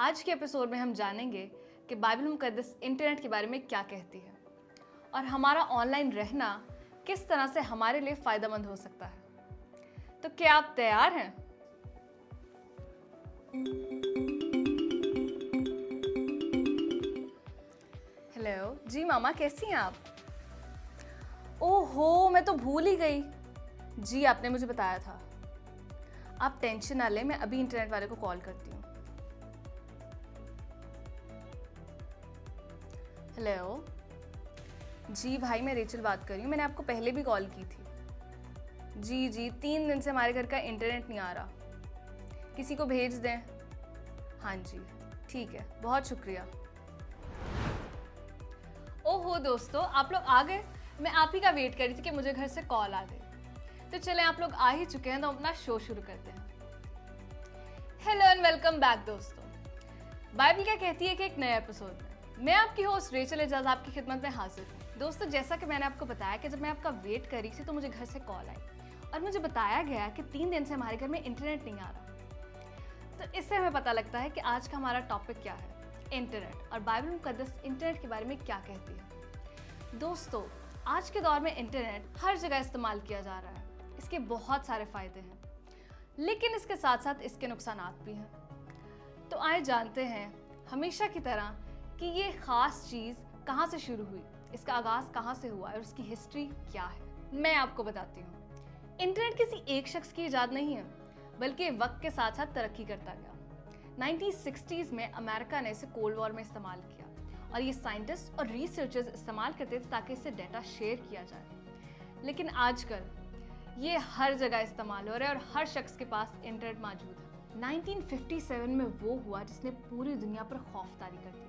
आज के एपिसोड में हम जानेंगे कि बाइबल मुकद्दस इंटरनेट के बारे में क्या कहती है और हमारा ऑनलाइन रहना किस तरह से हमारे लिए फ़ायदेमंद हो सकता है। तो क्या आप तैयार हैं? हेलो जी मामा, कैसी हैं आप? ओहो, मैं तो भूल ही गई। जी, आपने मुझे बताया था। आप टेंशन ना लें, मैं अभी इंटरनेट वाले को कॉल करती हूँ। हेलो जी भाई, मैं रेचल बात कर रही हूँ। मैंने आपको पहले भी कॉल की थी। जी 3 दिन से हमारे घर का इंटरनेट नहीं आ रहा। किसी को भेज दें। हाँ जी, ठीक है, बहुत शुक्रिया। ओहो दोस्तों, आप लोग आ गए। मैं आप ही का वेट कर रही थी कि मुझे घर से कॉल आ गई। तो चलें, आप लोग आ ही चुके हैं तो अपना शो शुरू करते हैं। हेलो एंड वेलकम बैक दोस्तों। बाइबल क्या कहती है कि एक नए एपिसोड में मैं आपकी होस्ट रेचल एजाज आपकी खिदमत में हाजिर हूँ। दोस्तों, जैसा कि मैंने आपको बताया कि जब मैं आपका वेट कर रही थी तो मुझे घर से कॉल आई और मुझे बताया गया कि 3 दिन से हमारे घर में इंटरनेट नहीं आ रहा। तो इससे हमें पता लगता है कि आज का हमारा टॉपिक क्या है, इंटरनेट, और बाइबल मुकद्दस इंटरनेट के बारे में क्या कहती है। दोस्तों, आज के दौर में इंटरनेट हर जगह इस्तेमाल किया जा रहा है। इसके बहुत सारे फ़ायदे हैं, लेकिन इसके साथ साथ इसके नुकसानात भी हैं। तो आइए जानते हैं हमेशा की तरह कि ये ख़ास चीज़ कहाँ से शुरू हुई, इसका आगाज़ कहाँ से हुआ और उसकी हिस्ट्री क्या है। मैं आपको बताती हूँ। इंटरनेट किसी एक शख्स की ईजाद नहीं है, बल्कि वक्त के साथ साथ तरक्की करता गया। 1960s में अमेरिका ने इसे कोल्ड वॉर में इस्तेमाल किया और ये साइंटिस्ट और रिसर्चर्स इस्तेमाल करते थे ताकि इससे डाटा शेयर किया जाए। लेकिन आजकल ये हर जगह इस्तेमाल हो रहा है और हर शख्स के पास इंटरनेट मौजूद है। 1957 में वो हुआ जिसने पूरी दुनिया पर खौफ तारी कर दिया।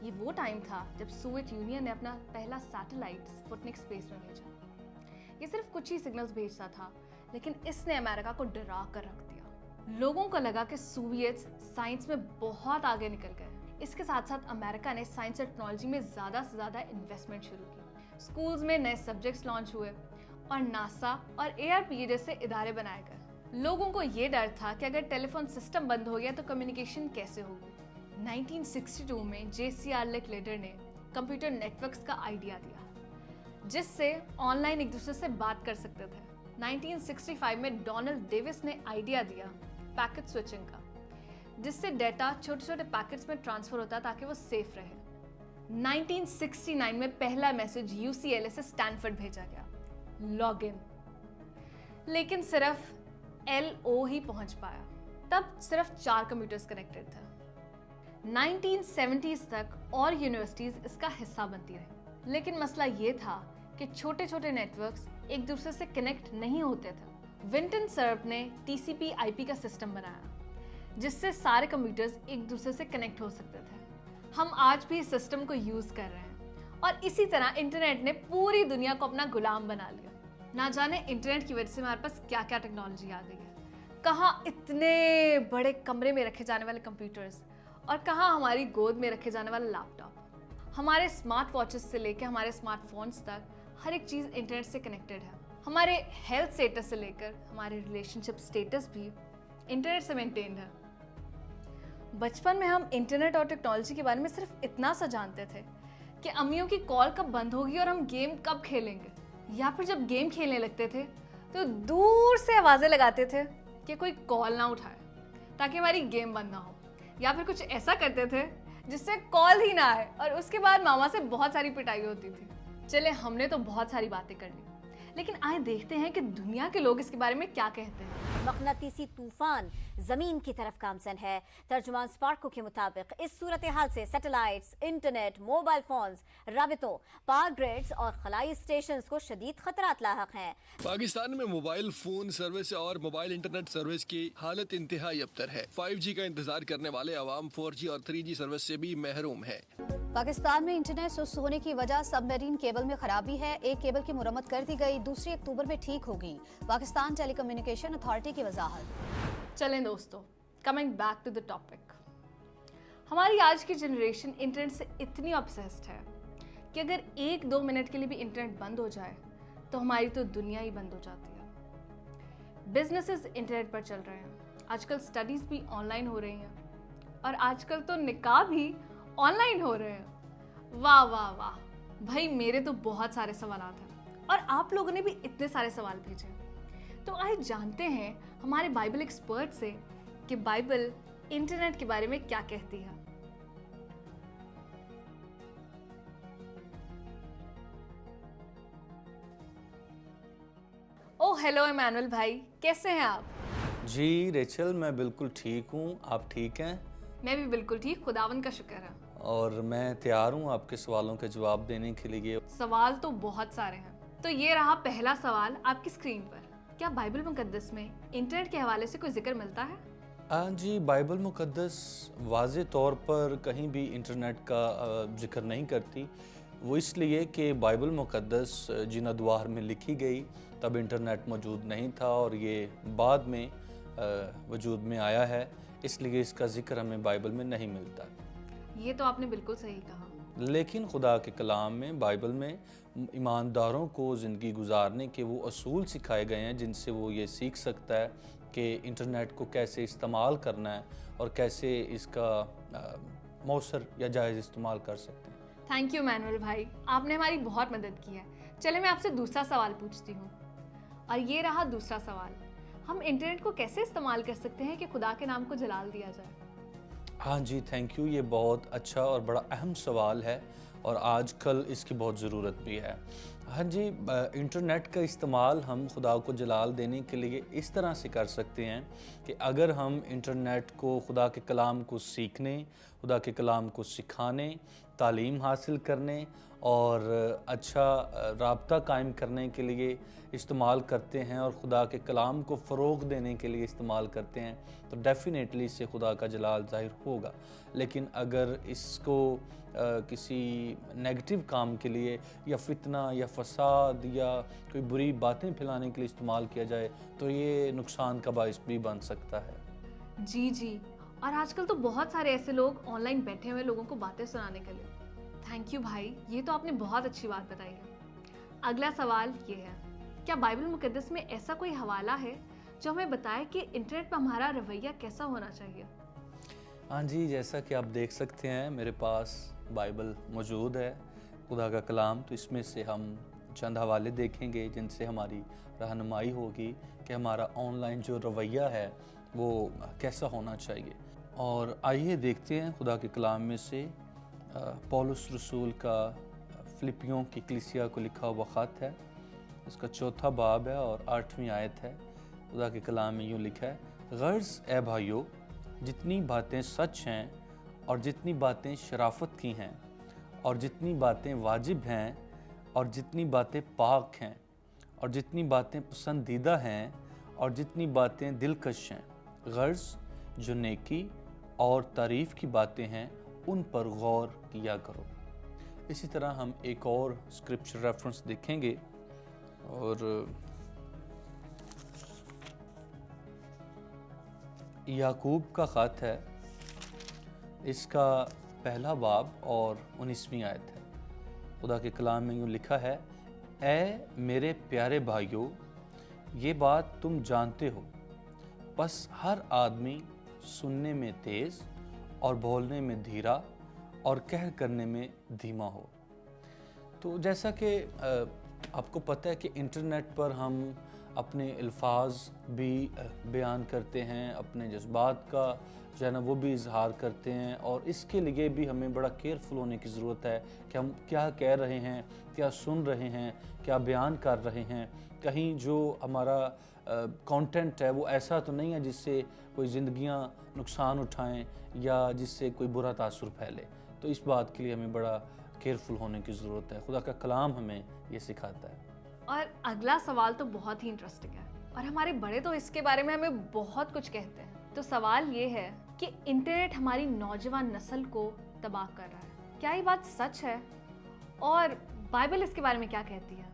ये वो टाइम था जब सोवियत यूनियन ने अपना पहला सैटेलाइट स्पुतनिक स्पेस में भेजा। ये सिर्फ कुछ ही सिग्नल्स भेजता था, लेकिन इसने अमेरिका को डरा कर रख दिया। लोगों को लगा कि सोवियट्स साइंस में बहुत आगे निकल गए। इसके साथ साथ अमेरिका ने साइंस और टेक्नोलॉजी में ज़्यादा से ज़्यादा इन्वेस्टमेंट शुरू की। स्कूल्स में नए सब्जेक्ट्स लॉन्च हुए और नासा और ARPA जैसे इदारे बनाए गए। लोगों को ये डर था कि अगर टेलीफोन सिस्टम बंद हो गया तो कम्युनिकेशन कैसे होगी। 1962 में JCR लिटरेटर ने कंप्यूटर नेटवर्क्स का आइडिया दिया, जिससे ऑनलाइन एक दूसरे से बात कर सकते थे। 1965 में डोनाल्ड डेविस ने आइडिया दिया पैकेट स्विचिंग का, जिससे डेटा छोटे छोटे पैकेट्स में ट्रांसफर होता ताकि वो सेफ रहे। 1969 में पहला मैसेज UCLA से स्टैनफोर्ड भेजा गया, लॉगिन। लेकिन सिर्फ LO ही पहुंच पाया। तब सिर्फ 4 कंप्यूटर्स कनेक्टेड थे। 1970s तक और यूनिवर्सिटीज इसका हिस्सा बनती रही, लेकिन मसला ये था कि छोटे छोटे नेटवर्क्स एक दूसरे से कनेक्ट नहीं होते थे। विंटन सर्फ ने TCP/IP का सिस्टम बनाया, जिससे सारे कंप्यूटर्स एक दूसरे से कनेक्ट हो सकते थे। हम आज भी इस सिस्टम को यूज़ कर रहे हैं और इसी तरह इंटरनेट ने पूरी दुनिया को अपना गुलाम बना लिया। ना जाने इंटरनेट की वजह से हमारे पास क्या क्या टेक्नोलॉजी आ गई है। कहाँ इतने बड़े कमरे में रखे जाने वाले कंप्यूटर्स और कहाँ हमारी गोद में रखे जाने वाला लैपटॉप। हमारे स्मार्ट वॉचेस से लेकर हमारे स्मार्टफोन्स तक हर एक चीज़ इंटरनेट से कनेक्टेड है। हमारे हेल्थ स्टेटस से लेकर हमारे रिलेशनशिप स्टेटस भी इंटरनेट से मेंटेन्ड है। बचपन में हम इंटरनेट और टेक्नोलॉजी के बारे में सिर्फ इतना सा जानते थे कि अम्मियों की कॉल कब बंद होगी और हम गेम कब खेलेंगे, या फिर जब गेम खेलने लगते थे तो दूर से आवाज़ें लगाते थे कि कोई कॉल ना उठाए ताकि हमारी गेम बंद ना हो, या फिर कुछ ऐसा करते थे जिससे कॉल ही ना आए और उसके बाद मामा से बहुत सारी पिटाई होती थी। चले, हमने तो बहुत सारी बातें कर ली, लेकिन आए देखते हैं कि दुनिया के लोग इसके बारे में क्या कहते हैं। मकनातीसी तूफान जमीन की तरफ गामजन है। तर्जुमान स्पार्को के मुताबिक इस सूरत हाल से सैटेलाइट्स, इंटरनेट, मोबाइल फोन्स, राबितों, पावर ग्रिड्स और खलाई स्टेशंस को शदीद खतरात लाहक हैं। पाकिस्तान में मोबाइल फोन सर्विस और मोबाइल इंटरनेट सर्विस की हालत इंतहाई अबतर है। 5G का इंतजार करने वाले अवाम 4G और 3G सर्विस से भी महरूम है। पाकिस्तान में इंटरनेट सुस्त होने की वजह सबमरीन केबल में खराबी है। एक केबल की मुरम्मत कर दी गई, दूसरी अक्टूबर में ठीक होगी। पाकिस्तान टेलीकम्युनिकेशन अथॉरिटी की वजाहत। चलें दोस्तों, coming back to the topic. हमारी आज की जनरेशन इंटरनेट से इतनी ऑब्सेस्ड है कि अगर 1-2 मिनट के लिए भी इंटरनेट बंद हो जाए तो हमारी तो दुनिया ही बंद हो जाती है। बिजनेसेस इंटरनेट पर चल रहे हैं, आजकल स्टडीज़ भी ऑनलाइन हो रही हैं। और आजकल तो निकाह भी ऑनलाइन हो रहे हैं। वाह वाह वाह भाई, मेरे तो बहुत सारे सवालात हैं और आप लोगों ने भी इतने सारे सवाल भेजे। तो आइए जानते हैं हमारे बाइबल एक्सपर्ट से कि बाइबल इंटरनेट के बारे में क्या कहती है। ओह हेलो इमैनुअल भाई, कैसे हैं आप? जी रेचल, मैं बिल्कुल ठीक हूँ। आप ठीक हैं? मैं भी बिल्कुल ठीक, खुदावन का शुक्र है। और मैं तैयार हूँ आपके सवालों के जवाब देने के लिए। सवाल तो बहुत सारे हैं, तो ये रहा पहला सवाल आपकी स्क्रीन पर। क्या बाइबल मुकद्दस में इंटरनेट के हवाले से कोई जिक्र मिलता है? हाँ जी, बाइबल मुकद्दस वाज़े तौर पर कहीं भी इंटरनेट का जिक्र नहीं करती। वो इसलिए कि बाइबल मुकद्दस जिन अदवार में लिखी गई तब इंटरनेट मौजूद नहीं था और ये बाद में वजूद में आया है, इसलिए इसका जिक्र हमें बाइबल में नहीं मिलता। ये तो आपने बिल्कुल सही कहा। लेकिन खुदा के कलाम में, बाइबल में ईमानदारों को ज़िंदगी गुजारने के वो असूल सिखाए गए हैं जिनसे वो ये सीख सकता है कि इंटरनेट को कैसे इस्तेमाल करना है और कैसे इसका मौसर या जायज़ इस्तेमाल कर सकते हैं। थैंक यू मैनुअल भाई, आपने हमारी बहुत मदद की है। चले मैं आपसे दूसरा सवाल पूछती हूँ, और ये रहा दूसरा सवाल। हम इंटरनेट को कैसे इस्तेमाल कर सकते हैं कि खुदा के नाम को जलाल दिया जाए? हाँ जी, थैंक यू। ये बहुत अच्छा और बड़ा अहम सवाल है और आजकल इसकी बहुत ज़रूरत भी है। हाँ जी, इंटरनेट का इस्तेमाल हम खुदा को जलाल देने के लिए इस तरह से कर सकते हैं कि अगर हम इंटरनेट को खुदा के कलाम को सीखने, खुदा के कलाम को सिखाने, तालीम हासिल करने और अच्छा राब्ता कायम करने के लिए इस्तेमाल करते हैं और खुदा के कलाम को फ़रोग़ देने के लिए इस्तेमाल करते हैं, तो डेफ़िनेटली इससे खुदा का जलाल ज़ाहिर होगा। लेकिन अगर इसको किसी नेगेटिव काम के लिए या फितना या फसाद या कोई बुरी बातें फैलाने के लिए इस्तेमाल किया जाए तो ये नुकसान का बाइस भी बन सकता है। जी, और आजकल तो बहुत सारे ऐसे लोग ऑनलाइन बैठे हुए लोगों को बातें सुनाने के लिए। थैंक यू भाई, ये तो आपने बहुत अच्छी बात बताई है। अगला सवाल ये है, क्या बाइबल मुकद्दस में ऐसा कोई हवाला है जो हमें बताए कि इंटरनेट पर हमारा रवैया कैसा होना चाहिए? हाँ जी, जैसा कि आप देख सकते हैं मेरे पास बाइबल मौजूद है, खुदा का कलाम। तो इसमें से हम चंद हवाले देखेंगे जिनसे हमारी रहनुमाई होगी कि हमारा ऑनलाइन जो रवैया है वो कैसा होना चाहिए। और आइए देखते हैं खुदा के कलाम में से पौलुस रसूल का फिलिपियों की कलीसिया को लिखा हुआ ख़त है। इसका 4था बाब है और 8वीं आयत है। खुदा के कलाम में यूँ लिखा है, गर्ज़ ए भाइयों, जितनी बातें सच हैं और जितनी बातें शराफत की हैं और जितनी बातें वाजिब हैं और जितनी बातें पाक हैं और जितनी बातें पसंदीदा हैं और जितनी बातें दिलकश हैं, गर्ज़ जो नेकी और तारीफ़ की बातें हैं उन पर गौर किया करो। इसी तरह हम एक और स्क्रिप्चर रेफरेंस देखेंगे और याकूब का ख़त है, इसका पहला बाब और 19वीं आयत है। खुदा के कलाम में यूँ लिखा है, ए मेरे प्यारे भाइयों, ये बात तुम जानते हो, बस हर आदमी सुनने में तेज़ और बोलने में धीरा और कह करने में धीमा हो। तो जैसा कि आपको पता है कि इंटरनेट पर हम अपने अल्फाज भी बयान करते हैं, अपने जज्बात का जो है ना वो भी इजहार करते हैं, और इसके लिए भी हमें बड़ा केयरफुल होने की ज़रूरत है कि हम क्या कह रहे हैं, क्या सुन रहे हैं, क्या बयान कर रहे हैं। कहीं जो हमारा कंटेंट है वो ऐसा तो नहीं है जिससे कोई ज़िंदगियां नुकसान उठाएं या जिससे कोई बुरा तासुर फैले। तो इस बात के लिए हमें बड़ा केयरफुल होने की ज़रूरत है। खुदा का कलाम हमें ये सिखाता है। और अगला सवाल तो बहुत ही इंटरेस्टिंग है और हमारे बड़े तो इसके बारे में हमें बहुत कुछ कहते हैं। तो सवाल ये है कि इंटरनेट हमारी नौजवान नस्ल को तबाह कर रहा है, क्या ये बात सच है और बाइबल इसके बारे में क्या कहती है?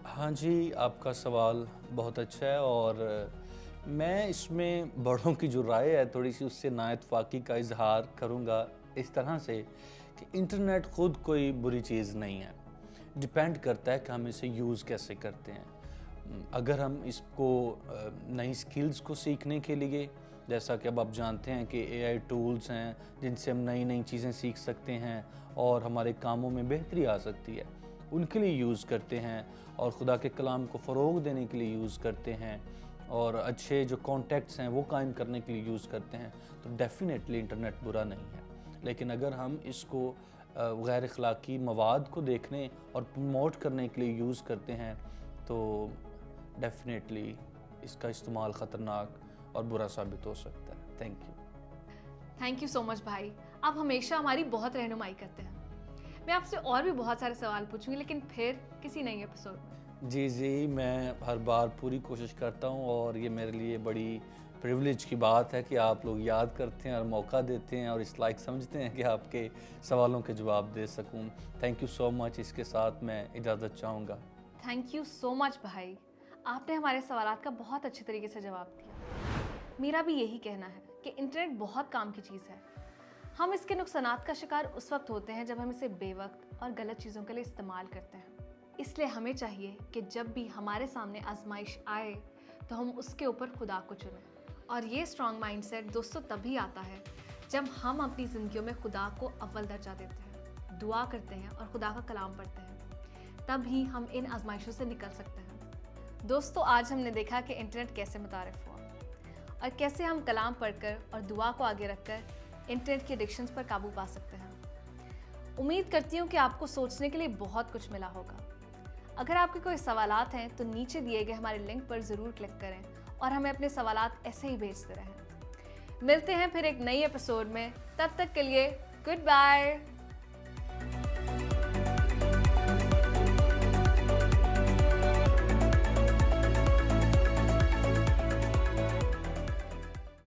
हाँ जी, आपका सवाल बहुत अच्छा है और मैं इसमें बड़ों की जो राय है थोड़ी सी उससे नाइतफाकी का इजहार करूँगा इस तरह से कि इंटरनेट ख़ुद कोई बुरी चीज़ नहीं है, डिपेंड करता है कि हम इसे यूज़ कैसे करते हैं। अगर हम इसको नई स्किल्स को सीखने के लिए जैसा कि अब आप जानते हैं कि AI टूल्स हैं जिनसे हम नई नई चीज़ें सीख सकते हैं और हमारे कामों में बेहतरी आ सकती है, उनके लिए यूज़ करते हैं और खुदा के कलाम को फ़रोग़ देने के लिए यूज़ करते हैं और अच्छे जो कॉन्टैक्ट्स हैं वो कायम करने के लिए यूज़ करते हैं, तो डेफ़िनेटली इंटरनेट बुरा नहीं है। लेकिन अगर हम इसको गैर अखलाकी मवाद को देखने और प्रमोट करने के लिए यूज़ करते हैं तो डेफ़िनेटली इसका इस्तेमाल ख़तरनाक और बुरा साबित हो सकता है। थैंक यू सो मच भाई, आप हमेशा हमारी बहुत रहनुमाई करते हैं। मैं आपसे और भी बहुत सारे सवाल पूछूंगी, लेकिन फिर किसी नई एपिसोड में। जी, मैं हर बार पूरी कोशिश करता हूँ और ये मेरे लिए बड़ी प्रिविलेज की बात है कि आप लोग याद करते हैं और मौका देते हैं और इस लायक समझते हैं कि आपके सवालों के जवाब दे सकूं। Thank you so much. इसके साथ मैं इजाज़त चाहूँगा। थैंक यू सो मच भाई, आपने हमारे सवालात का बहुत अच्छे तरीके से जवाब दिया। मेरा भी यही कहना है कि इंटरनेट बहुत काम की चीज़ है। हम इसके नुकसानात का शिकार उस वक्त होते हैं जब हम इसे बेवक्त और गलत चीज़ों के लिए इस्तेमाल करते हैं। इसलिए हमें चाहिए कि जब भी हमारे सामने आजमाइश आए तो हम उसके ऊपर खुदा को चुनें। और ये स्ट्रॉन्ग माइंडसेट दोस्तों तभी आता है जब हम अपनी ज़िंदगियों में खुदा को अव्वल दर्जा देते हैं, दुआ करते हैं और खुदा का कलाम पढ़ते हैं। तब ही हम इन आजमाइशों से निकल सकते हैं। दोस्तों, आज हमने देखा कि इंटरनेट कैसे मुतारिफ हुआ और कैसे हम कलाम पढ़कर और दुआ को आगे रखकर इंटरनेट के एडिक्शंस पर काबू पा सकते हैं। उम्मीद करती हूँ कि आपको सोचने के लिए बहुत कुछ मिला होगा। अगर आपके कोई सवालात हैं तो नीचे दिए गए हमारे लिंक पर ज़रूर क्लिक करें और हमें अपने सवालात ऐसे ही भेजते रहें। मिलते हैं फिर एक नई एपिसोड में, तब तक के लिए गुड बाय।